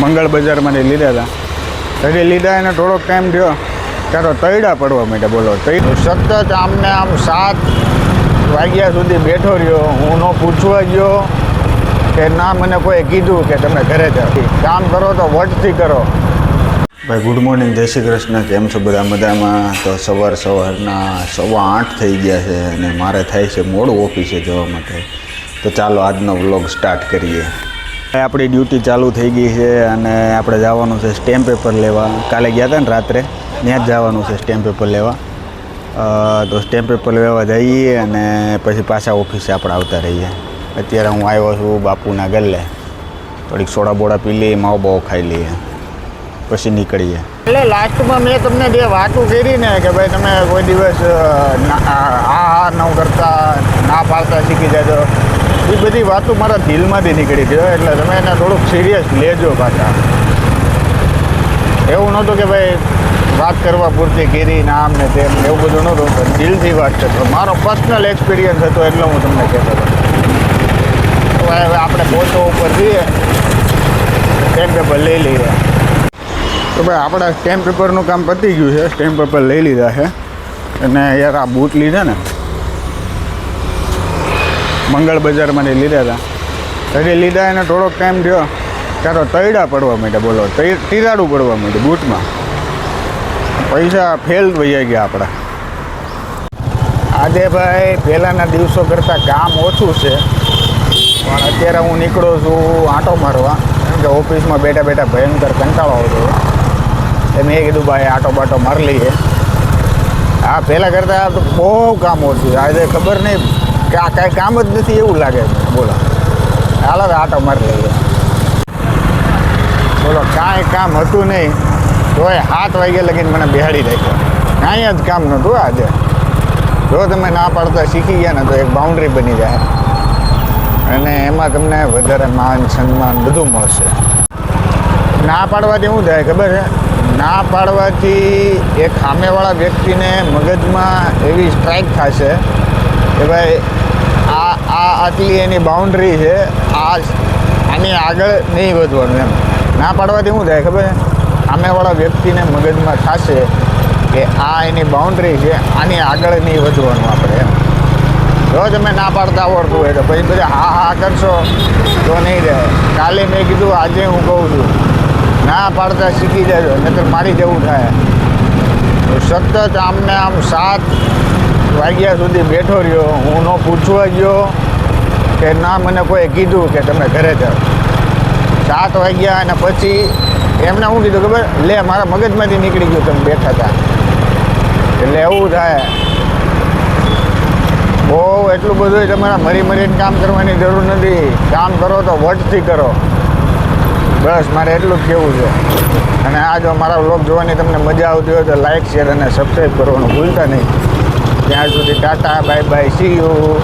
મંગળ બજારમાંથી લીધા હતા. હજી લીધા એને થોડોક ટાઈમ થયો ત્યારે તૈડા પડવા માંડ્યા. બોલો, સતત આમને આમ 7 વાગ્યા સુધી બેઠો રહ્યો. હું ન પૂછવા ગયો કે ના મને કોઈ કીધું કે તમે ઘરે જાઓ, કામ કરો તો વટથી કરો. ભાઈ ગુડ મોર્નિંગ, જય શ્રી કૃષ્ણ. કેમ છો બધા? મજામાં? તો સવારના 8:15 થઈ ગયા છે અને મારે થાય છે મોડું ઓફિસે જવા માટે. તો ચાલો આજનો વ્લોગ સ્ટાર્ટ કરીએ. આપણી ડ્યુટી ચાલુ થઈ ગઈ છે અને આપણે જવાનું છે સ્ટેમ્પ પેપર લેવા. કાલે ગયા હતા ને રાત્રે, ત્યાં જ જવાનું છે સ્ટેમ્પ પેપર લેવા. તો સ્ટેમ્પ પેપર લેવા જઈએ અને પછી પાછા ઓફિસે આપણે આવતા રહીએ. અત્યારે હું આવ્યો છું બાપુના ગલ્લે. થોડીક સોડા બોડા પી લઈએ, માવો બાવો ખાઈ લઈએ, પછી નીકળીએ. એટલે લાસ્ટમાં મેં તમને જે વાતો કરી ને કે ભાઈ તમે કોઈ દિવસ હા ન કરતા, ના પાડતા શીખી જાજો, એ બધી વાતો મારા દિલમાંથી નીકળી ગયો. એટલે તમે એને થોડુંક સિરિયસ લેજો પાછા. એવું નહોતું કે ભાઈ વાત કરવા પૂરતી કરી ને આમ ને તેમ, એવું બધું નહોતું. દિલથી વાત કરતો, મારો પર્સનલ એક્સપિરિયન્સ હતો એટલે હું તમને કહેતો હતો. હવે આપણે પોતો ઉપર જઈએ, સ્ટેમ્પ પેપર લઈ લઈએ. તો ભાઈ આપણા સ્ટેમ્પ પેપરનું કામ પતી ગયું છે. સ્ટેમ્પ પેપર લઈ લીધા છે અને યાર આ બૂટ લીધા ને મંગળ બજારમાંથી લીધા હતા. હજી લીધા એને થોડોક ટાઈમ થયો ત્યારે તૈડા પડવા માંડ્યા. બોલો, તિરાડું પડવા માંડ્યું બૂટમાં. પૈસા ફેલ વહી ગયા આપણા. આજે ભાઈ પહેલાંના દિવસો કરતાં કામ ઓછું છે, પણ અત્યારે હું નીકળું છું આંટો મારવા, કારણ કે ઓફિસમાં બેઠા બેઠા ભયંકર કંટાળો આવતો. મેં કીધું ભાઈ આંટો બાટો મારી લઈએ. હા, પહેલાં કરતાં તો બહુ કામ ઓછું. આજે ખબર નહીં કે આ કાંઈ કામ જ નથી એવું લાગે. બોલો, હાલો આંટો મારી લઈએ. બોલો, કાંઈ કામ હતું નહીં તોય 7 વાગ્યા લગીને મને બેહાડી રાખ્યો. કાંઈ જ કામ નહોતું આજે. જો તમે ના પાડતા શીખી ગયા ને તો એક બાઉન્ડ્રી બની જાય અને એમાં તમને વધારે માન સન્માન બધું મળશે. ના પાડવાથી શું થાય ખબર છે? ના પાડવાથી એક સામેવાળા વ્યક્તિને મગજમાં એવી સ્ટ્રાઇક થશે કે ભાઈ આટલી એની બાઉન્ડ્રી છે, આની આગળ નહીં વધવાનું. એમ ના પાડવાથી શું થાય ખબર છે? સામેવાળા વ્યક્તિને મગજમાં થશે કે આ એની બાઉન્ડ્રી છે, આની આગળ નહીં વધવાનું આપણે. એમ જો તમે ના પાડતા આવડતું હોય તો પછી બધા હા કરશો તો નહીં રહે. કાલે મેં કીધું, આજે હું કહું છું, ના પાડતા શીખી જાજો, નહીંતર મારી જેવું થાય. સતત આમને આમ 7 વાગ્યા સુધી બેઠો રહ્યો. હું ન પૂછવા ગયો કે ના મને કોઈ કીધું કે તમે ઘરે જાઓ. 7 વાગ્યા અને પછી એમને શું કીધું ખબર? લે, મારા મગજમાંથી નીકળી ગયું તમે બેઠા હતા. એટલે એવું થાય. બહુ એટલું બધું તમારા મરીને કામ કરવાની જરૂર નથી. કામ કરો તો વટથી કરો. બસ મારે એટલું જ કહેવું છે. અને આ જો મારા વ્લોગ જોવાની તમને મજા આવતી હોય તો લાઇક, શેર અને સબસ્ક્રાઈબ કરવાનું ભૂલતા નહીં. ત્યાં સુધી Tata, bye bye, C you.